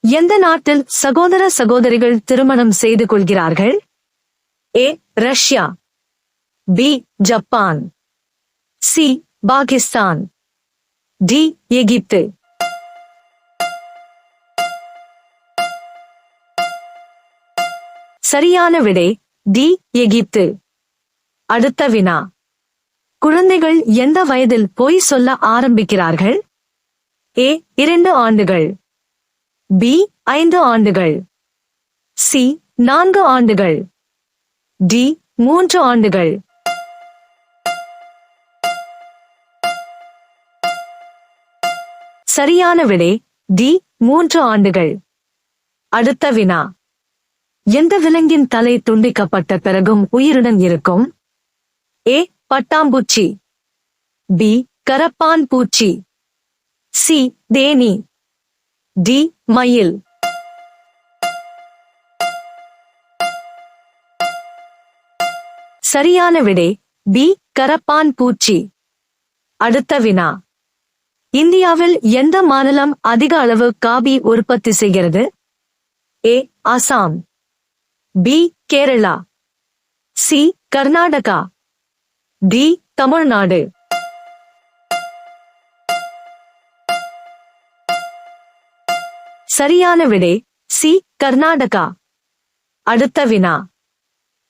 எந்த நாட்டில் சகோதர சகோதரிகள் திருமணம் செய்து கொள்கிறார்கள்? A. Russia. B. Japan. C. Pakistan. D. Egypt. சரியான விடை டி. எகிப்து. அடுத்த வினா. குழந்தைகள் எந்த வயதில் பொய் சொல்ல ஆரம்பிக்கிறார்கள்? ஏ. 2 ஆண்டுகள். பி. 5 ஆண்டுகள். சி. 4 ஆண்டுகள். டி. 3 ஆண்டுகள். சரியான விடை டி. 3 ஆண்டுகள். அடுத்த வினா. எந்த விலங்கின் தலை துண்டிக்கப்பட்ட பிறகும் உயிருடன் இருக்கும்? ஏ. பட்டாம்பூச்சி. பி. கரப்பான் பூச்சி. சி. தேனீ. டி. மயில். சரியான விடை பி. கரப்பான் பூச்சி. அடுத்த வினா. இந்தியாவில் எந்த மாநிலம் அதிக அளவு காபி உற்பத்தி செய்கிறது? A. Assam. B. Kerala. C. Karnataka. D. Tamil Nadu. சரியான விடை சி. கர்நாடகா. அடுத்த வினா.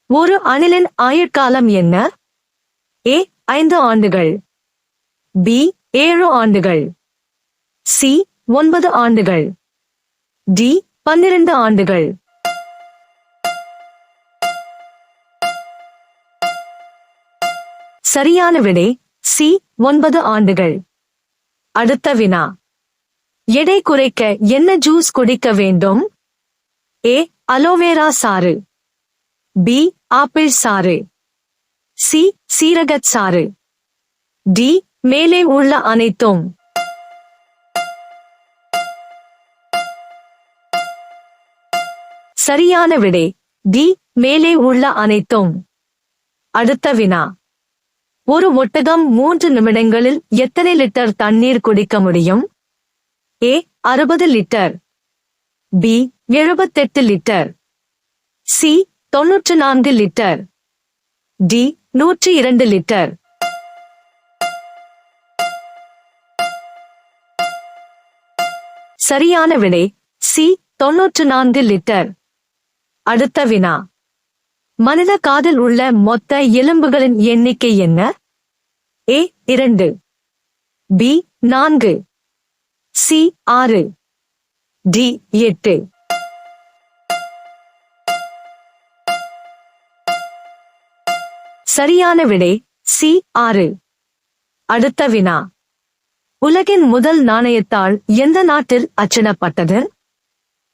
ஒரு அணிலின் ஆயுட்காலம் என்ன? ஏ. 5 ஆண்டுகள். பி. 7 ஆண்டுகள். சி. 9 ஆண்டுகள். டி. 12 ஆண்டுகள். சரியான விடை சி. 9 ஆண்டுகள். அடுத்த வினா. எடை குறைக்க என்ன ஜூஸ் குடிக்க வேண்டும்? ஏ. அலோவேரா சாறு. பி. ஆப்பிள் சாறு. சி. சீரகச் சாறு. டி. மேலே உள்ள அனைத்தும். சரியான விடை டி. மேலே உள்ள அனைத்தும். அடுத்த வினா. ஒரு ஒட்டகம் 3 நிமிடங்களில் எத்தனை லிட்டர் தண்ணீர் குடிக்க முடியும்? A. 60 litre. B. 78 litre. C. 94 litre. D. 102 litre. சரியான விடை சி. 94 லிட்டர். அடுத்த வினா. மனித காதில் உள்ள மொத்த எலும்புகளின் எண்ணிக்கை என்ன? ஏ. 2. பி. 4. சி. 6. டி. 8. சரியான விடை சி. 6. அடுத்த வினா. உலகின் முதல் நாணயத்தாள் எந்த நாட்டில் அச்சிடப்பட்டது?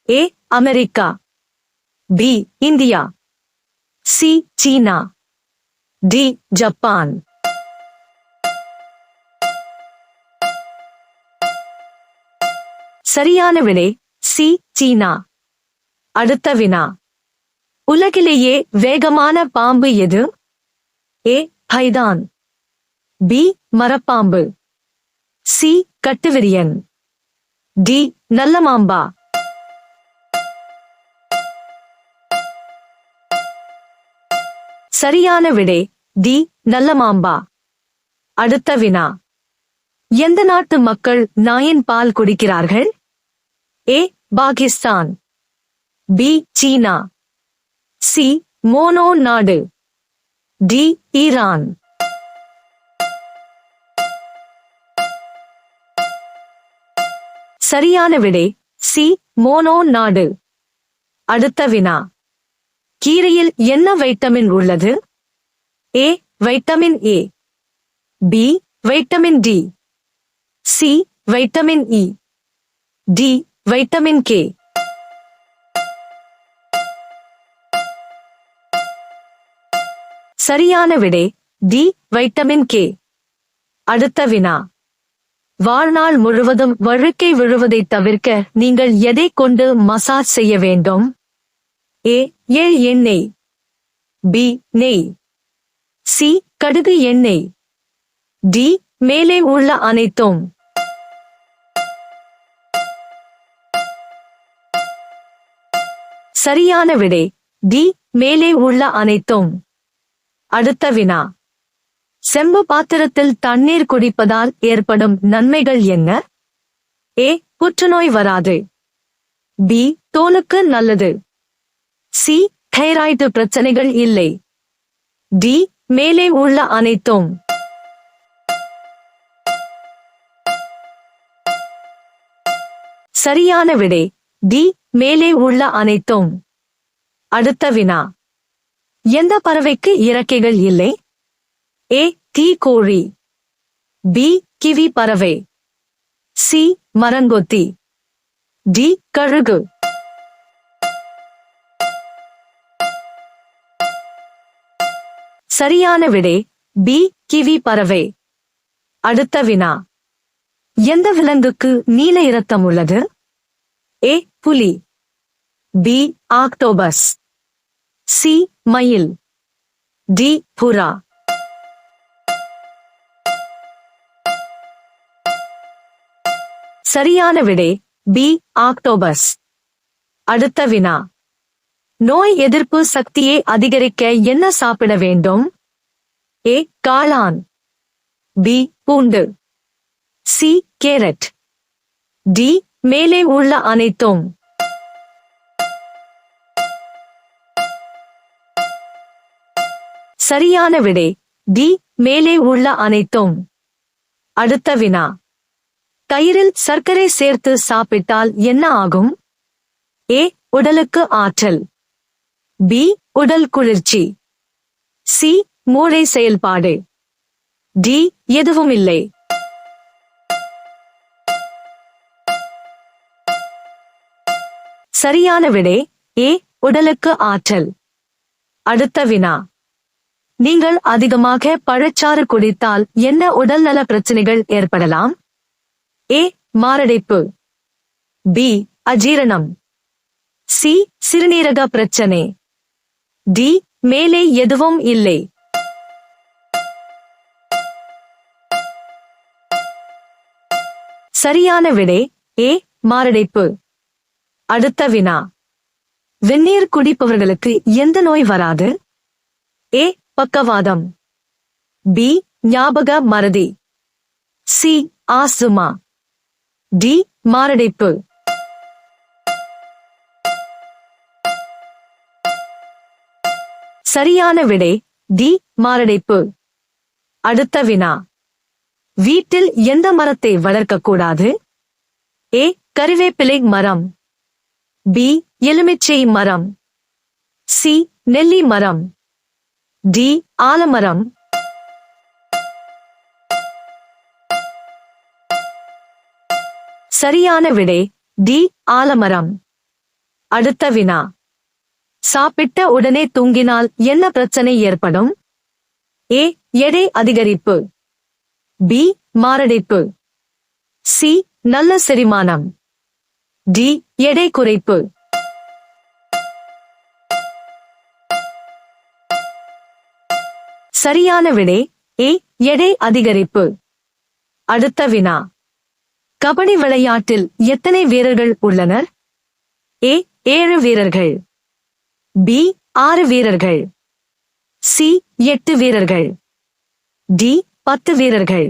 ஏ. அமெரிக்கா. பி. இந்தியா. சி. சீனா. டி. ஜப்பான். சரியான விடை சி. சீனா. அடுத்த வினா. உலகிலேயே வேகமான பாம்பு எது? ஏ. பைதான். பி. மரப்பாம்பு. சி. கட்டுவிரியன். டி. நல்லமாம்பா. சரியான விடை டி. நல்லமாம்பா. அடுத்த வினா. எந்த நாட்டு மக்கள் நாயின் பால் குடிக்கிறார்கள்? ஏ. பாகிஸ்தான். பி. சீனா. சி. மோனோ நாடு. டி. ஈரான். சரியான விடை சி. மோனோ நாடு. அடுத்த வினா. கீரையில் என்ன வைட்டமின் உள்ளது? A. Vitamin A. B. Vitamin D. C. Vitamin E. D. Vitamin K. சரியான விடை டி. Vitamin K. அடுத்த வினா. வாழ்நாள் முழுவதும் வழுக்கை விழுவதை தவிர்க்க நீங்கள் எதை கொண்டு மசாஜ் செய்ய வேண்டும்? ஏ. எள் எண்ணெய். பி. நெய். சி. கடுகு எண்ணெய். டி. மேலே உள்ள அனைத்தும். சரியான விடை டி மேலே உள்ள அனைத்தும். அடுத்த வினா. செம்பு பாத்திரத்தில் தண்ணீர் குடிப்பதால் ஏற்படும் நன்மைகள் என்ன? ஏ புற்றுநோய் வராது. பி தோலுக்கு நல்லது. சி தைராய்டு பிரச்சனைகள் இல்லை. டி மேலே உள்ள அனைத்தும். சரியான விடை டி மேலே உள்ள அனைத்தும். அடுத்த வினா. எந்த பறவைக்கு இறக்கைகள் இல்லை? ஏ தீக்கோழி. பி கிவி பறவை. சி மரங்கொத்தி. டி கழுகு. சரியான விடை பி கிவி பறவை. அடுத்த வினா. எந்த விலங்குக்கு நீல இரத்தம் உள்ளது? ஏ புலி. B octopus. சி மயில். டி புறா. சரியான விடை பி ஆக்டோபஸ். அடுத்த வினா. நோய் எதிர்ப்பு சக்தியை அதிகரிக்க என்ன சாப்பிட வேண்டும்? ஏ காளான். பி பூண்டு. C carrot. டி மேலே உள்ள அனைத்தும். சரியான விடை டி மேலே உள்ள அனைத்தும். அடுத்த வினா. தயிரில் சர்க்கரை சேர்த்து சாப்பிட்டால் என்ன ஆகும்? ஏ உடலுக்கு ஆற்றல். பி உடல் குளிர்ச்சி. சி மூளை செயல்பாடு. டி எதுவும் இல்லை. சரியான விடை ஏ உடலுக்கு ஆற்றல். அடுத்த வினா. நீங்கள் அதிகமாக பழச்சாறு குடித்தால் என்ன உடல்நல பிரச்சனைகள் ஏற்படலாம்? ஏ மாரடைப்பு. பி அஜீரணம். சி சிறுநீரக பிரச்சனை. டி மேலே எதுவும் இல்லை. சரியான விடை ஏ மாரடைப்பு. அடுத்த வினா. வெந்நீர் குடிப்பவர்களுக்கு எந்த நோய் வராது? ஏ பக்கவாதம். பி ஞாபக மறதி. C asthma. டி மாரடைப்பு. சரியான விடை டி மாரடைப்பு. அடுத்த வினா. வீட்டில் எந்த மரத்தை வளர்க்கக்கூடாது? ஏ கறிவேப்பிலை மரம். பி எலுமிச்சை மரம். சி நெல்லி மரம். டி ஆலமரம். சரியான விடை டி ஆலமரம். அடுத்த வினா. சாப்பிட்ட உடனே தூங்கினால் என்ன பிரச்சனை ஏற்படும்? ஏ எடை அதிகரிப்பு. பி மாரடைப்பு. சி நல்ல செரிமானம். டி எடை குறைப்பு. சரியான விடை ஏ எடை அதிகரிப்பு. அடுத்த வினா. கபடி விளையாட்டில் எத்தனை வீரர்கள் உள்ளனர்? ஏ 7 வீரர்கள். பி 6 வீரர்கள். சி 8 வீரர்கள். டி 10 வீரர்கள்.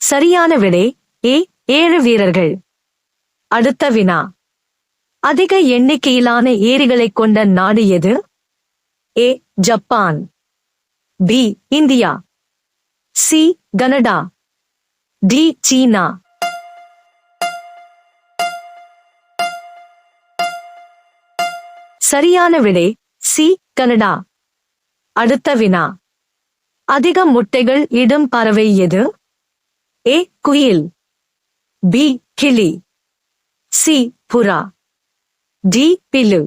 சரியான விடை ஏ 7 வீரர்கள். அடுத்த வினா. அதிக எண்ணிக்கையிலான ஏரிகளைக் கொண்ட நாடு எது? A Japan. B India. C Canada. D China. சரியான விடை சி கனடா. அடுத்த வினா. அதிக முட்டைகள் இடும் பறவை எது? ஏ குயில். பி கிளி. சி புறா. டி பில்லு.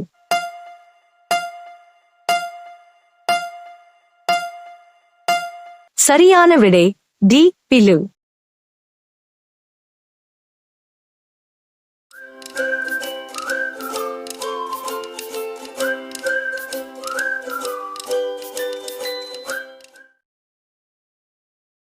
சரியான விடை டி பில்லு.